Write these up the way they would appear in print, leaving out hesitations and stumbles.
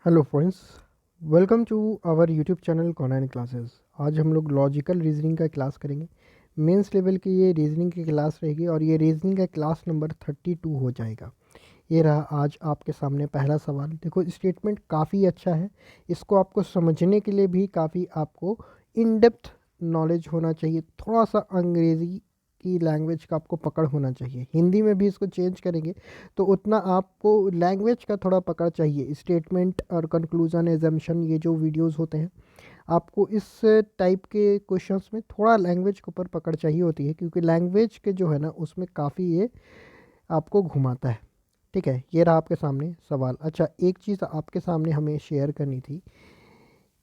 Hello friends, welcome to our YouTube channel कॉन्लाइन classes. आज हम लोग लॉजिकल रीजनिंग का क्लास करेंगे। मेंस लेवल की ये रीजनिंग की क्लास रहेगी और ये रीजनिंग का क्लास नंबर 32 हो जाएगा। ये रहा आज आपके सामने पहला सवाल। देखो, स्टेटमेंट काफ़ी अच्छा है। इसको आपको समझने के लिए भी काफ़ी आपको इन डेप्थ नॉलेज होना चाहिए। थोड़ा सा अंग्रेज़ी की लैंग्वेज का आपको पकड़ होना चाहिए। हिंदी में भी इसको चेंज करेंगे तो उतना आपको लैंग्वेज का थोड़ा पकड़ चाहिए। स्टेटमेंट और कंक्लूजन, एजम्पशन, ये जो वीडियोस होते हैं, आपको इस टाइप के क्वेश्चंस में थोड़ा लैंग्वेज के ऊपर पकड़ चाहिए होती है, क्योंकि लैंग्वेज के जो है ना उसमें काफ़ी ये आपको घुमाता है। ठीक है, ये रहा आपके सामने सवाल। अच्छा, एक चीज़ आपके सामने हमें शेयर करनी थी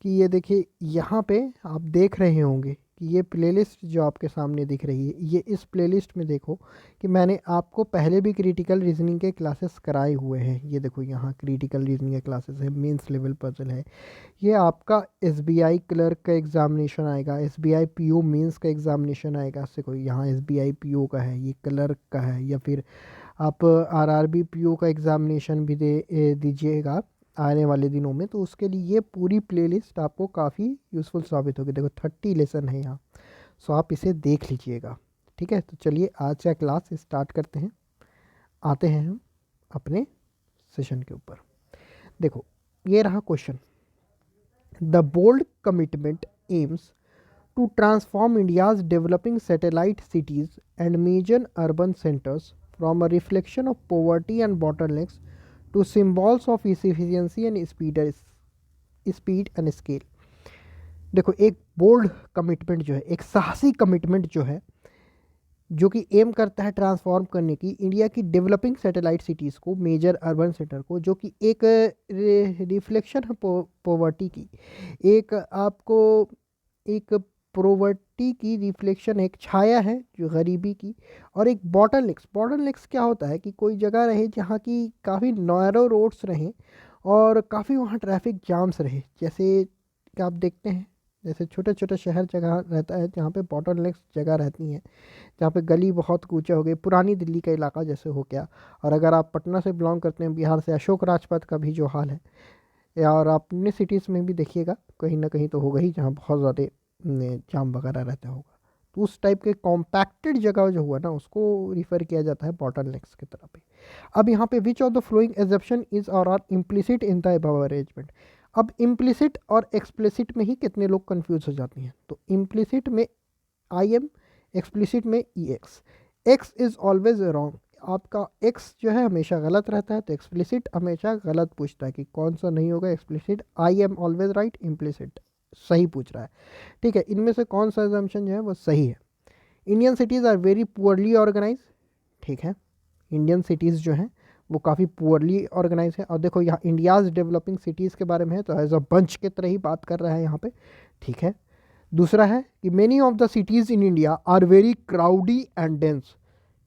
कि ये देखिए, यहाँ पे आप देख रहे होंगे कि ये प्लेलिस्ट जो आपके सामने दिख रही है, ये इस प्लेलिस्ट में देखो कि मैंने आपको पहले भी क्रिटिकल रीजनिंग के क्लासेस कराए हुए हैं। ये देखो, यहाँ क्रिटिकल रीजनिंग के क्लासेस है, मेंस लेवल पजल है। ये आपका एसबीआई क्लर्क का एग्जामिनेशन आएगा, एसबीआई पीओ मेंस का एग्जामिनेशन आएगा। इससे कोई यहाँ एसबीआई पीओ का है, ये क्लर्क का है, या फिर आप आरआरबी पीओ का एग्जामिनेशन भी दीजिएगा आने वाले दिनों में, तो उसके लिए ये पूरी प्लेलिस्ट आपको काफ़ी यूज़फुल साबित होगी। देखो, 30 लेसन है यहाँ, सो आप इसे देख लीजिएगा। ठीक है, तो चलिए आज का क्लास स्टार्ट करते हैं। आते हैं हम अपने सेशन के ऊपर। देखो, ये रहा question. The bold commitment aims to transform India's developing satellite cities and major urban centers from a reflection of poverty and bottlenecks to symbols of efficiency and speed and scale। देखो, एक bold commitment जो है, एक साहसी commitment जो है, जो कि एम करता है ट्रांसफॉर्म करने की इंडिया की डेवलपिंग सैटेलाइट सिटीज़ को, मेजर अर्बन सेंटर को, जो कि एक रिफ्लेक्शन है पॉवर्टी की, एक आपको एक प्रोवर्टी की रिफ्लेक्शन, एक छाया है जो गरीबी की, और एक बॉटलनेक्स। बॉटलनेक्स क्या होता है कि कोई जगह रहे जहाँ की काफ़ी नैरो रोड्स रहें और काफ़ी वहाँ ट्रैफिक जाम्स रहे। जैसे कि आप देखते हैं, जैसे छोटे छोटे शहर जगह रहता है जहाँ पे बॉटलनेक्स जगह रहती हैं, जहाँ पे गली बहुत कूचे हो गए, पुरानी दिल्ली का इलाका जैसे हो गया। और अगर आप पटना से बिलोंग करते हैं, बिहार से, अशोक राजपथ का भी जो हाल है, या और आप अपने सिटीज़ में भी देखिएगा, कहीं ना कहीं तो होगा ही जहाँ बहुत ज़्यादा जाम वगैरह रहता होगा। तो उस टाइप के कॉम्पैक्टेड जगह जो हुआ ना, उसको रिफ़र किया जाता है बॉटलनेक्स की तरह पे। अब यहाँ पे which of the following assumption is or are implicit in the above arrangement. अब इम्प्लिसिट और एक्सप्लिसिट में ही कितने लोग कंफ्यूज हो जाते हैं। तो इम्प्लिसिट में आई एम, एक्सप्लिसिट में E X. X is always wrong, आपका एक्स जो है हमेशा गलत रहता है, तो एक्सप्लिसिट हमेशा गलत पूछता है कि कौन सा नहीं होगा। Explicit I am always right, implicit सही पूछ रहा है। ठीक है, इनमें से कौन सा एजम्पशन जो है वो सही है। Indian cities are very poorly organise. ठीक है, इंडियन सिटीज़ जो हैं वो काफ़ी पुअरली ऑर्गेनाइज है। और देखो, यहाँ इंडियाज़ डेवलपिंग सिटीज़ के बारे में है, तो एज अ बंच के तरह ही बात कर रहा है यहाँ पे। ठीक है, दूसरा है कि many of the cities in India are very crowdy and dense.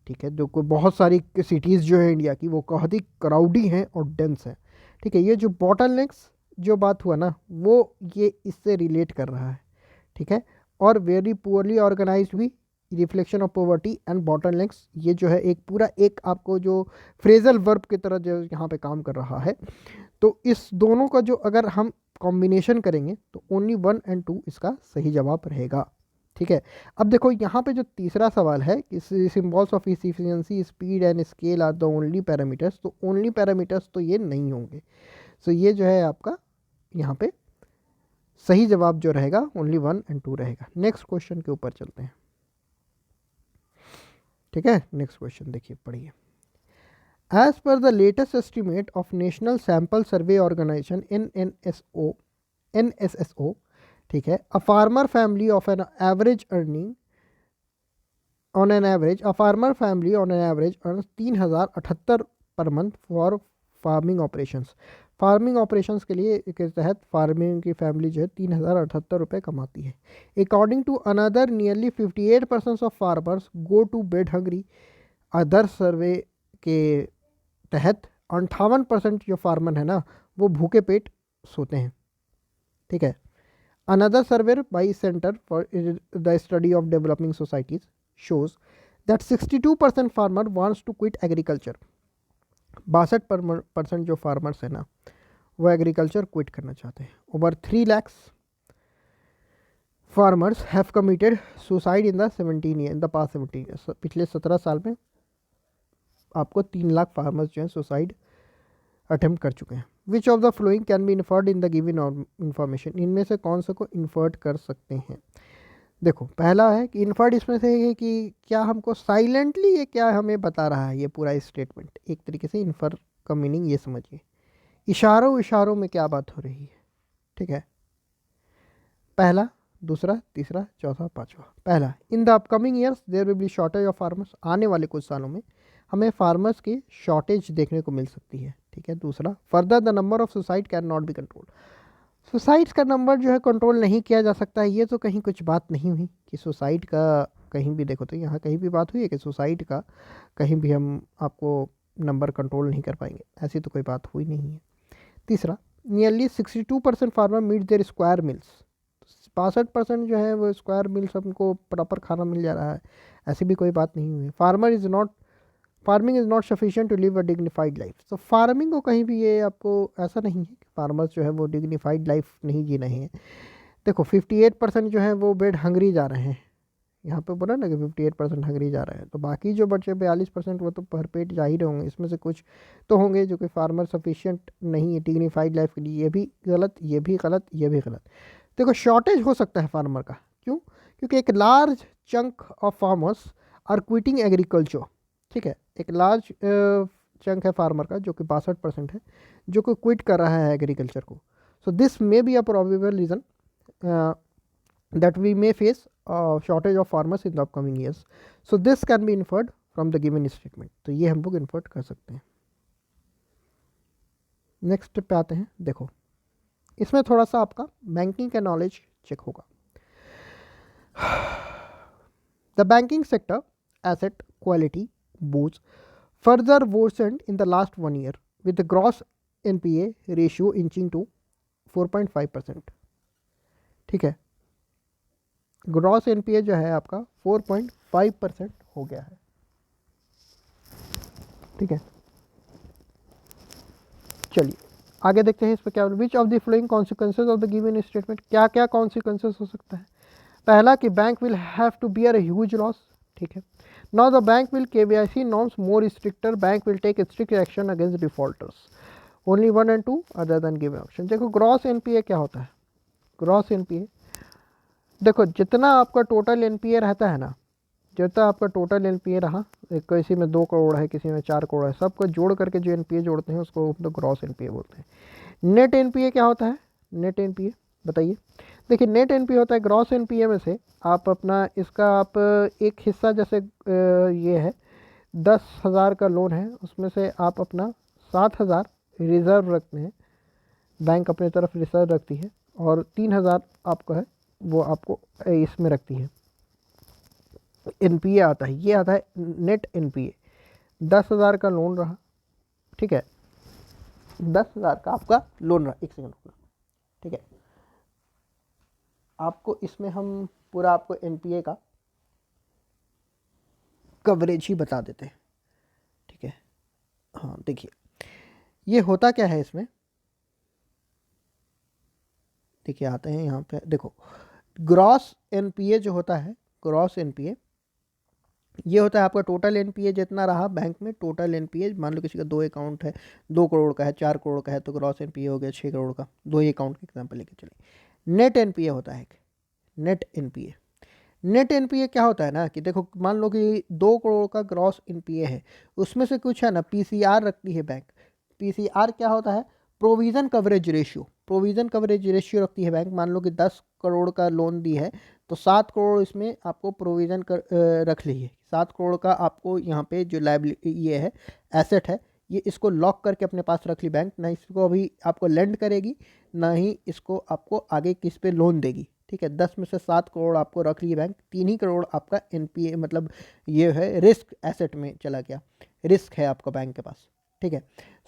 ठीक है, जो कोई बहुत सारी सिटीज़ जो है इंडिया की, वो बहुत ही क्राउडी हैं और डेंस हैं। ठीक है, ये जो बॉटलनेक्स जो बात हुआ ना, वो ये इससे रिलेट कर रहा है। ठीक है, और वेरी पुअरली ऑर्गेनाइज्ड भी, reflection of poverty and bottlenecks, ये जो है एक पूरा एक आपको जो फ्रेजल वर्ब की तरह जो यहाँ पे काम कर रहा है। तो इस दोनों का जो अगर हम कॉम्बिनेशन करेंगे तो ओनली 1 और 2 इसका सही जवाब रहेगा। ठीक है, अब देखो यहाँ पे जो तीसरा सवाल है कि symbols of efficiency, speed and scale are the only parameters. तो ओनली पैरामीटर्स तो ये नहीं होंगे। सो ये जो है आपका यहाँ पे सही जवाब जो रहेगा ओनली 1 और 2 रहेगा। नेक्स्ट क्वेश्चन के ऊपर चलते हैं। ठीक है, नेक्स्ट क्वेश्चन देखिए, पढ़िए। As per the latest estimate of national sample survey organisation NSSO, ठीक है, a farmer family of an average earning on an average, a farmer family on an average earn 3078 per month for farming operations. Farming operations के लिए के तहत farming की family जो है 3078 रुपये कमाती है। According to another nearly 58% of farmers go to bed hungry. Other survey के तहत 58% जो फार्मर है ना, वो भूखे पेट सोते हैं। ठीक है, another survey by centre for the study of developing societies shows that 62% farmer wants to quit agriculture. 62% जो फार्मर्स है ना, वो एग्रीकल्चर क्विट करना चाहते हैं। Over 3 lakhs farmers have committed suicide in the 17 year in the past 17 years. पिछले 17 साल में आपको 3 लाख फार्मर्स जो हैं सुसाइड अटेम्प्ट कर चुके हैं। विच of the flowing can be inferred in the given information, इनमें से कौन सा को इन्फर्ट कर सकते हैं। देखो पहला है कि इन्फर्ड इसमें से है कि क्या हमको साइलेंटली ये क्या हमें बता रहा है, ये पूरा स्टेटमेंट एक तरीके से इन्फर का मीनिंग ये समझिए, इशारों इशारों में क्या बात हो रही है। ठीक है, पहला, दूसरा, तीसरा, चौथा, पांचवा। पहला, in the upcoming years there will be shortage of farmers, आने वाले कुछ सालों में हमें फार्मर्स की शॉर्टेज देखने को मिल सकती है। ठीक है, दूसरा, further the number of suicide can not be control, suicides का नंबर जो है कंट्रोल नहीं किया जा सकता है। ये तो कहीं कुछ बात नहीं हुई कि सुसाइड का, कहीं भी देखो तो यहाँ कहीं भी बात हुई है कि सुसाइड का कहीं भी हम आपको नंबर कंट्रोल नहीं कर पाएंगे, ऐसी तो कोई बात हुई नहीं है। तीसरा, nearly 62% farmer meet their square meals, 65% जो है वो स्क्वायर मिल्स हमको प्रॉपर खाना मिल जा रहा है, ऐसी भी कोई बात नहीं हुई है। Farming is not sufficient to live a dignified life, तो फार्मिंग को कहीं भी ये आपको ऐसा नहीं है कि फार्मर्स जो है वो डिग्निफाइड लाइफ नहीं जी रहे हैं। देखो 58% जो है वो बेड हंगरी जा रहे हैं, यहाँ पे बोला ना कि 58% हंगरी जा रहे हैं, तो बाकी जो बचे 42% वो तो भर पेट जा ही रहे होंगे। इसमें से कुछ तो होंगे जो कि फार्मर सफिशिएंट नहीं है डिग्निफाइड लाइफ के लिए, ये भी गलत, ये भी गलत, ये भी गलत। देखो शॉर्टेज हो सकता है फार्मर का, क्यों? क्योंकि एक large chunk of farmers are quitting agriculture. ठीक है, एक लार्ज चंक है फार्मर का जो कि 62% है, जो कि क्विट कर रहा है एग्रीकल्चर को। So this may be a probable reason that we may face a shortage of farmers in the upcoming years. So this can be inferred from the given statement. तो ये हम लोग इन्फर्ट कर सकते हैं। नेक्स्ट पे आते हैं। देखो इसमें थोड़ा सा आपका बैंकिंग का नॉलेज चेक होगा। The banking sector asset quality boosts further worsened in the last 1 year with the gross NPA ratio inching to 4.5%। ठीक है, ग्रॉस एनपीए जो है आपका 4.5% हो गया है। ठीक है, चलिए आगे देखते हैं इस पर क्या। Which of the following consequences of the given statement, क्या क्या कॉन्सिक्वेंसेज हो सकता है। पहला कि bank will have to bear a huge loss. ठीक है, now the bank will KYC norms more stricter, bank will take strict action against defaulters, only 1 and 2 other than given option. देखो ग्रॉस एनपीए क्या होता है। Gross NPA, देखो जितना आपका total NPA रहता है ना, जितना आपका टोटल एनपीए रहा, किसी में 2 करोड़ है, किसी में 4 करोड़ है, सबको जोड़ करके जो एनपीए जोड़ते हैं उसको हम लोग ग्रॉस एनपीए बोलते हैं। नेट एनपीए क्या होता है। नेट एनपीए बताइए। देखिए नेट एनपीए होता है ग्रॉस एनपीए में से आप अपना इसका आप एक हिस्सा, जैसे ये है 10,000 का लोन है, उसमें से आप अपना 7,000 रिज़र्व रखते हैं, बैंक अपने तरफ रिज़र्व रखती है, और 3,000 आपका है वो आपको इसमें रखती है। एनपीए आता है, ये आता है नेट एनपीए। 10,000 का लोन रहा, ठीक है, 10,000 का आपका लोन रहा, एक सेकंड रुकना। ठीक है, आपको इसमें हम पूरा आपको एनपीए का कवरेज ही बता देते हैं। ठीक है, हाँ देखिए ये होता क्या है इसमें, देखिए आते हैं यहाँ पे। देखो ग्रॉस एनपीए जो होता है, ग्रॉस एनपीए ये होता है आपका टोटल एनपीए जितना रहा बैंक में, टोटल एनपीए। मान लो किसी का 2 अकाउंट है, 2 करोड़ का है, 4 करोड़ का है, तो ग्रॉस एनपीए हो गया 6 करोड़ का। 2 ही अकाउंट का एग्जाम्पल लेके चले। नेट एनपीए होता है, नेट एनपीए। नेट एनपीए क्या होता है ना कि देखो मान लो कि 2 करोड़ का ग्रॉस एनपीए है, उसमें से कुछ है ना पीसीआर रखती है बैंक। पीसीआर क्या होता है, provision coverage ratio. Provision coverage ratio रखती है बैंक। मान लो कि 10 करोड़ का लोन दी है, तो 7 करोड़ इसमें आपको प्रोविज़न रख ली है। 7 करोड़ का आपको यहाँ पे जो लायबिलिटी ये है, एसेट है, ये इसको लॉक करके अपने पास रख ली बैंक, ना इसको अभी आपको लेंड करेगी, ना ही इसको आपको आगे किस पे लोन देगी। ठीक है, 10 में से 7 करोड़ आपको रख ली बैंक, 3 ही करोड़ आपका एनपीए मतलब ये है रिस्क एसेट में चला गया, रिस्क है आपका बैंक के पास। ठीक है।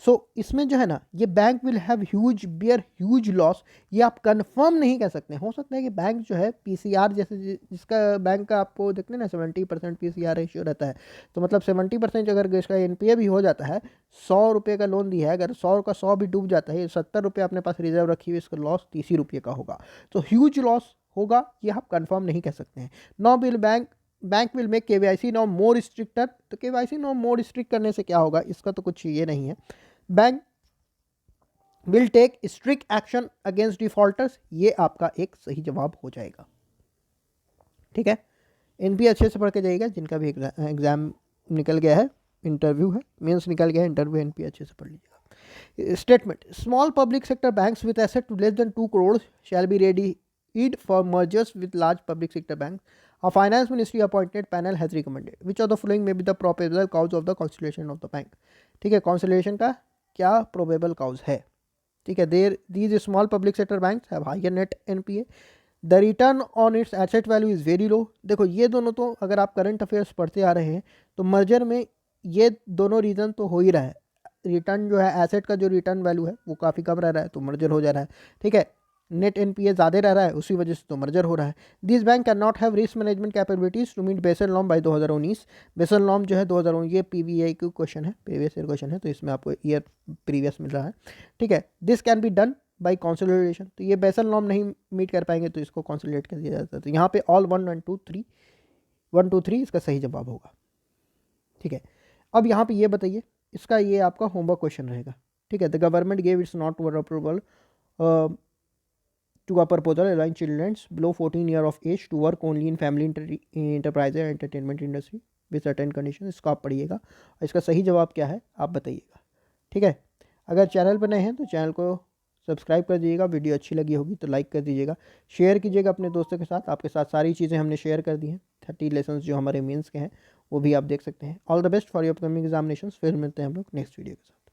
सो इसमें जो है ना, ये bank will have huge bear huge loss, ये आप कंफर्म नहीं कह सकते। हो सकता है कि बैंक जो है पीसीआर जैसे जिसका बैंक का आपको देखते हैं ना 70% पीसीआर रेशियो रहता है, तो मतलब 70% अगर इसका एनपीए भी हो जाता है, 100 रुपये का लोन दिया है, अगर 100 का 100 भी डूब जाता है, 70 रुपये अपने पास रिजर्व रखी हुई, इसका लॉस 30 रुपये का होगा। तो ह्यूज लॉस होगा, ये आप कंफर्म नहीं कह सकते हैं। No bill bank will make KYC now more stricter, तो केवाईसी नाउ मोर स्ट्रिक्ट करने से क्या होगा, इसका तो कुछ ये नहीं है। Bank will take strict action against defaulters, ये आपका एक सही जवाब हो जाएगा। ठीक है, एनपीए अच्छे से पढ़ के जाइएगा, जिनका भी एग्जाम निकल गया है, इंटरव्यू है, मेंस निकल गया है, इंटरव्यू एनपीए अच्छे से पढ़ लीजिएगा। Statement, small public sector banks with asset less than 2 crore shall be ready id for mergers with large public sector banks. A finance ministry appointed panel has recommended which of the following may be the probable cause of the consolidation of the bank. ठीक है, consolidation का क्या probable cause है? ठीक है, these small public sector banks have higher net NPA. The return on its asset value is very low. देखो ये दोनों तो अगर आप करंट अफेयर्स पढ़ते आ रहे हैं तो मर्जर में ये दोनों रीज़न तो हो ही रहा है। रिटर्न जो है, एसेट का जो रिटर्न वैल्यू है वो काफ़ी कम रह रहा है, तो मर्जर हो जा रहा है। ठीक है, नेट एनपीए ज़्यादा रह रहा है, उसी वजह से तो मर्जर हो रहा है। This bank can not have risk management capabilities to meet Basel norm by 2019। Basel norm जो है 2019, ये पीवीआई का क्वेश्चन है, प्रीवियस ईयर क्वेश्चन है, तो इसमें आपको ईयर प्रीवियस मिल रहा है। ठीक है, this can be done by consolidation, तो ये बेसल नॉर्म नहीं मीट कर पाएंगे तो इसको कॉन्सोलिडेट कर दिया जाता है। तो यहाँ पे ऑल 1 2 3 इसका सही जवाब होगा। ठीक है, अब यहाँ पे ये बताइए, इसका ये आपका होमवर्क क्वेश्चन रहेगा। ठीक है, the government gave it's not were approval to a proposal allowing children below 14 year of age to work only in family enterprise and entertainment industry with certain conditions। इसको आप पढ़िएगा, इसका सही जवाब क्या है आप बताइएगा। ठीक है, अगर चैनल पर नए हैं तो चैनल को सब्सक्राइब कर दीजिएगा, वीडियो अच्छी लगी होगी तो लाइक कर दीजिएगा, शेयर कीजिएगा अपने दोस्तों के साथ। आपके साथ सारी चीज़ें हमने शेयर कर दी हैं, 30 लेसन जो हमारे मेंस के हैं वो भी आप देख सकते हैं। All the best for your upcoming examinations. फिर मिलते हैं हम लोग नेक्स्ट वीडियो के साथ।